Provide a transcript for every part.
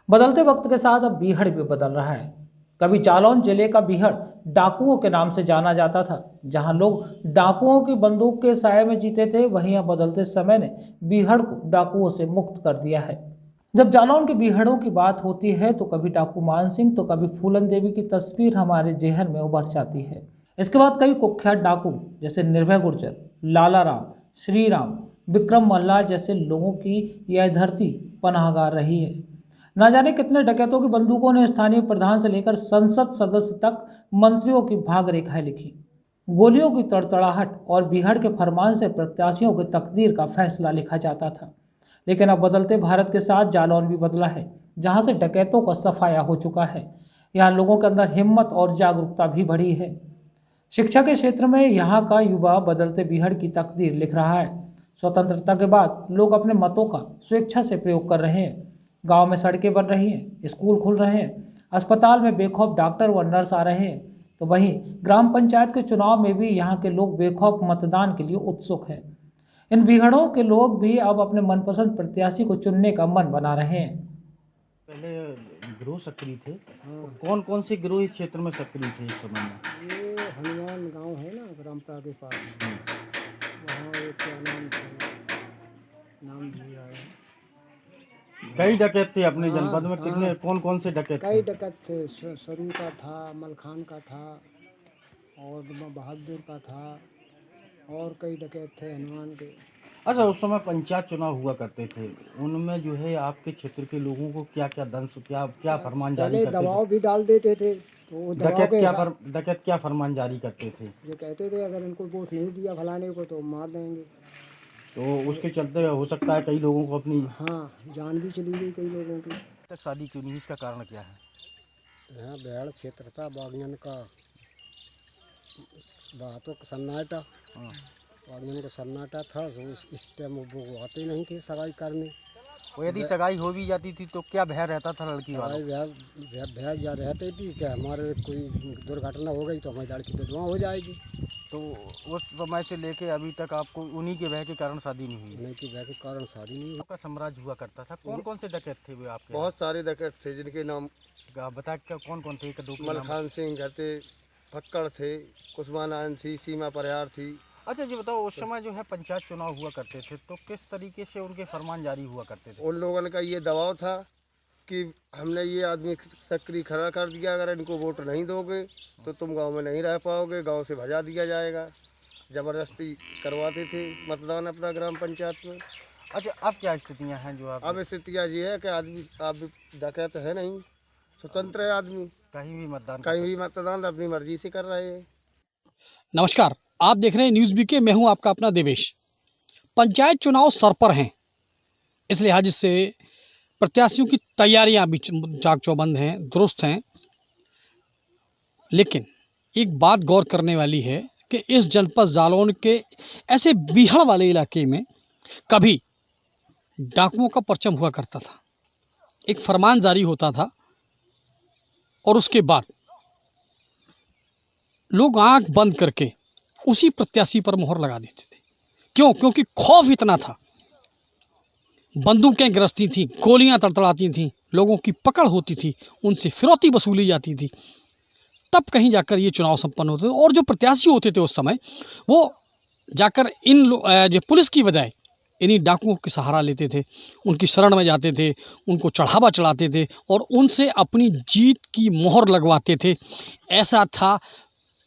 बदलते वक्त के साथ अब बीहड़ भी बदल रहा है। कभी जालौन जिले का बीहड़ डाकुओं के नाम से जाना जाता था, जहां लोग डाकुओं की बंदूक के साए में जीते थे। वहीं अब बदलते समय ने बीहड़ को डाकुओं से मुक्त कर दिया है। जब जालौन के बीहड़ों की बात होती है तो कभी डाकू मान सिंह तो कभी फूलन देवी की तस्वीर हमारे जेहन में उभर जाती है। इसके बाद कई कुख्यात डाकू जैसे निर्भय गुर्जर, लाला राम, श्री राम, विक्रम मल्लाह जैसे लोगों की यह धरती पनाहगाह रही है। न जाने कितने डकैतों की बंदूकों ने स्थानीय प्रधान से लेकर संसद सदस्य तक मंत्रियों की भाग रेखाएं लिखी। गोलियों की तड़तड़ाहट और बीहड़ के फरमान से प्रत्याशियों की तकदीर का फैसला लिखा जाता था। लेकिन अब बदलते भारत के साथ जालौन भी बदला है, जहां से डकैतों का सफाया हो चुका है। यहाँ लोगों के अंदर हिम्मत और जागरूकता भी बढ़ी है। शिक्षा के क्षेत्र में यहाँ का युवा बदलते बीहड़ की तकदीर लिख रहा है। स्वतंत्रता के बाद लोग अपने मतों का स्वेच्छा से प्रयोग कर रहे हैं। गांव में सड़कें बन रही हैं, स्कूल खुल रहे हैं, अस्पताल में बेखौफ डॉक्टर व नर्स आ रहे हैं। तो वहीं ग्राम पंचायत के चुनाव में भी यहाँ के लोग बेखौफ मतदान के लिए उत्सुक हैं। इन बीहड़ों के लोग भी अब अपने मनपसंद प्रत्याशी को चुनने का मन बना रहे हैं। पहले गिरोह सक्रिय थे। तो कौन कौन से गिरोह इस क्षेत्र में सक्रिय थे इस समय में? ये हनुमान गांव है ना, रामपुरा के पास। वहाँ एक क्या नाम था, नाम भूल रहा है। कई डकैत थे अपने हाँ, जनपद में। कितने हाँ। कौन कौन से डकैत कई थे? डकैत थे। सरू का था, मलखान का था और बहादुर का था और कई डकैत थे हनुमान के। अच्छा, उस समय पंचायत चुनाव हुआ करते थे, उनमें जो है आपके क्षेत्र के लोगों को क्या क्या दंश क्या फरमान जारी पहले करते दबाव थे? भी डाल देते थे, तो वो दबाव के हिसाब डकैत क्या फरमान जारी करते थे? ये कहते थे अगर इनको वोट नहीं दिया फलाने को तो मार देंगे। तो उसके चलते हो सकता है कई लोगों को अपनी हाँ, जान भी चली गई कई लोगों की। तक शादी क्यों नहीं, इसका कारण क्या है? यहाँ बेहड़ क्षेत्र था, बागीन का बातों का सन्नाटा। हाँ। बागीन का सन्नाटा था, तो इस टाइम वो आते नहीं थे सगाई करने। और यदि सगाई हो भी जाती थी तो क्या भय रहता था लड़की वालों? भैया या रहती थी कि हमारे कोई दुर्घटना हो गई तो हमारी लड़की विधवा हो जाएगी। तो उस समय से लेके अभी तक आपको उन्हीं के भय के कारण शादी नहीं हुई? नहीं कि भय के कारण शादी नहीं हुई। आपका साम्राज्य हुआ करता था। कौन कौन से डकैत थे वे आपके? बहुत सारे डकैत थे जिनके नाम आप बता क्या कौन कौन थे? दो के नाम। मलखान सिंह घर थे, फक्कड़ थे, कुसमानान थी, सीमा परिहार थी। अच्छा जी बताओ, उस समय जो है पंचायत चुनाव हुआ करते थे तो किस तरीके से उनके फरमान जारी हुआ करते थे? उन लोगों का ये दबाव था कि हमने ये आदमी सक्रिय खड़ा कर दिया, अगर इनको वोट नहीं दोगे तो तुम गांव में नहीं रह पाओगे, गांव से भजा दिया जाएगा। ज़बरदस्ती करवाते थे मतदान अपना ग्राम पंचायत में। अच्छा, अब क्या स्थितियाँ हैं जो आप? अब स्थितियाँ ये है कि आदमी आप डकैत है नहीं, स्वतंत्र है आदमी, कहीं भी मतदान कहीं भी मतदान अपनी मर्जी से कर रहे हैं। नमस्कार, आप देख रहे हैं न्यूज़ बीके। मैं हूं आपका अपना देवेश। पंचायत चुनाव सर पर हैं, इस लिहाज से प्रत्याशियों की तैयारियां भी चाक चौबंद हैं, दुरुस्त हैं। लेकिन एक बात गौर करने वाली है कि इस जनपद जालौन के ऐसे बीहड़ वाले इलाके में कभी डाकुओं का परचम हुआ करता था। एक फरमान जारी होता था और उसके बाद लोग आंख बंद करके उसी प्रत्याशी पर मोहर लगा देते थे। क्यों? क्योंकि खौफ इतना था। बंदूकें गिरजती थीं, गोलियां तड़तड़ाती थीं, लोगों की पकड़ होती थी, उनसे फिरौती वसूली जाती थी, तब कहीं जाकर ये चुनाव संपन्न होते थे। और जो प्रत्याशी होते थे उस समय, वो जाकर इन जो पुलिस की बजाय इन्हीं डाकुओं के सहारा लेते थे, उनकी शरण में जाते थे, उनको चढ़ावा चढ़ाते थे और उनसे अपनी जीत की मोहर लगवाते थे। ऐसा था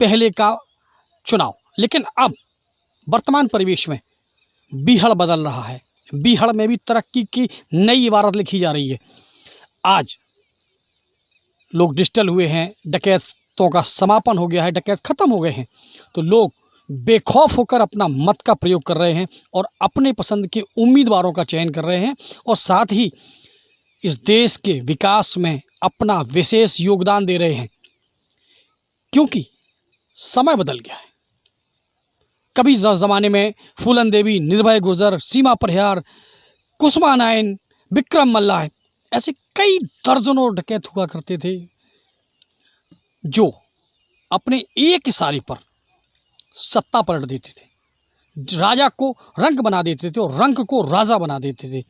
पहले का चुनाव। लेकिन अब वर्तमान परिवेश में बीहड़ बदल रहा है। बीहड़ में भी तरक्की की नई इबारत लिखी जा रही है। आज लोग डिजिटल हुए हैं, डकैतों का समापन हो गया है, डकैत खत्म हो गए हैं, तो लोग बेखौफ होकर अपना मत का प्रयोग कर रहे हैं और अपने पसंद के उम्मीदवारों का चयन कर रहे हैं और साथ ही इस देश के विकास में अपना विशेष योगदान दे रहे हैं। क्योंकि समय बदल गया है। कभी ज़माने में फूलन देवी, निर्भय गुर्जर, सीमा परिहार, कुसमानायन, विक्रम मल्लाह, ऐसे कई दर्जनों डकैत हुआ करते थे जो अपने एक इशारे पर सत्ता पलट देते थे, राजा को रंक बना देते थे और रंक को राजा बना देते थे।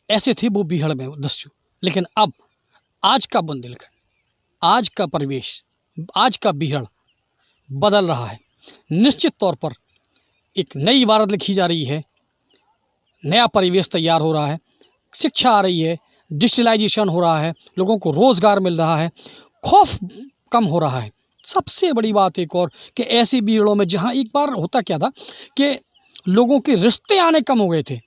ऐसे थे वो बीहड़ में दस्यु। लेकिन अब आज का बुंदेलखंड, आज का परिवेश, आज का बीहड़ बदल रहा है। निश्चित तौर पर एक नई इबारत लिखी जा रही है, नया परिवेश तैयार हो रहा है, शिक्षा आ रही है, डिजिटलाइजेशन हो रहा है, लोगों को रोज़गार मिल रहा है, खौफ कम हो रहा है। सबसे बड़ी बात एक और कि ऐसी बीहड़ों में जहाँ एक बार होता क्या था कि लोगों के रिश्ते आने कम हो गए थे,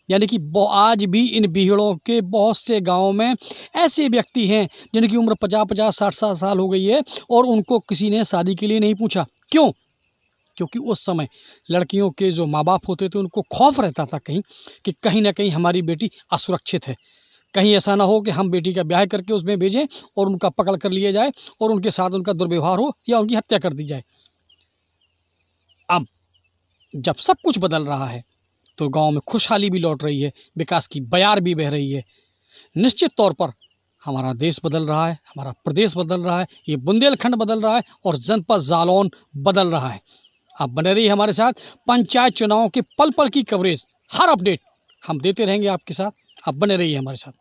यानी कि आज भी इन बीहड़ों के बहुत से गांवों में ऐसे व्यक्ति हैं जिनकी उम्र 50-50, 60-60 साल हो गई है और उनको किसी ने शादी के लिए नहीं पूछा। क्यों? क्योंकि उस समय लड़कियों के जो माँ बाप होते थे उनको खौफ रहता था कहीं ना कहीं हमारी बेटी असुरक्षित है, कहीं ऐसा ना हो कि हम बेटी का ब्याह करके उसमें भेजें और उनका पकड़ कर लिया जाए और उनके साथ उनका दुर्व्यवहार हो या उनकी हत्या कर दी जाए। अब जब सब कुछ बदल रहा है तो गांव में खुशहाली भी लौट रही है, विकास की बयार भी बह रही है। निश्चित तौर पर हमारा देश बदल रहा है, हमारा प्रदेश बदल रहा है, ये बुंदेलखंड बदल रहा है और जनपद जालौन बदल रहा है। आप बने रहिए हमारे साथ। पंचायत चुनाव के पल पल की कवरेज, हर अपडेट हम देते रहेंगे आपके साथ। आप बने रहिए हमारे साथ।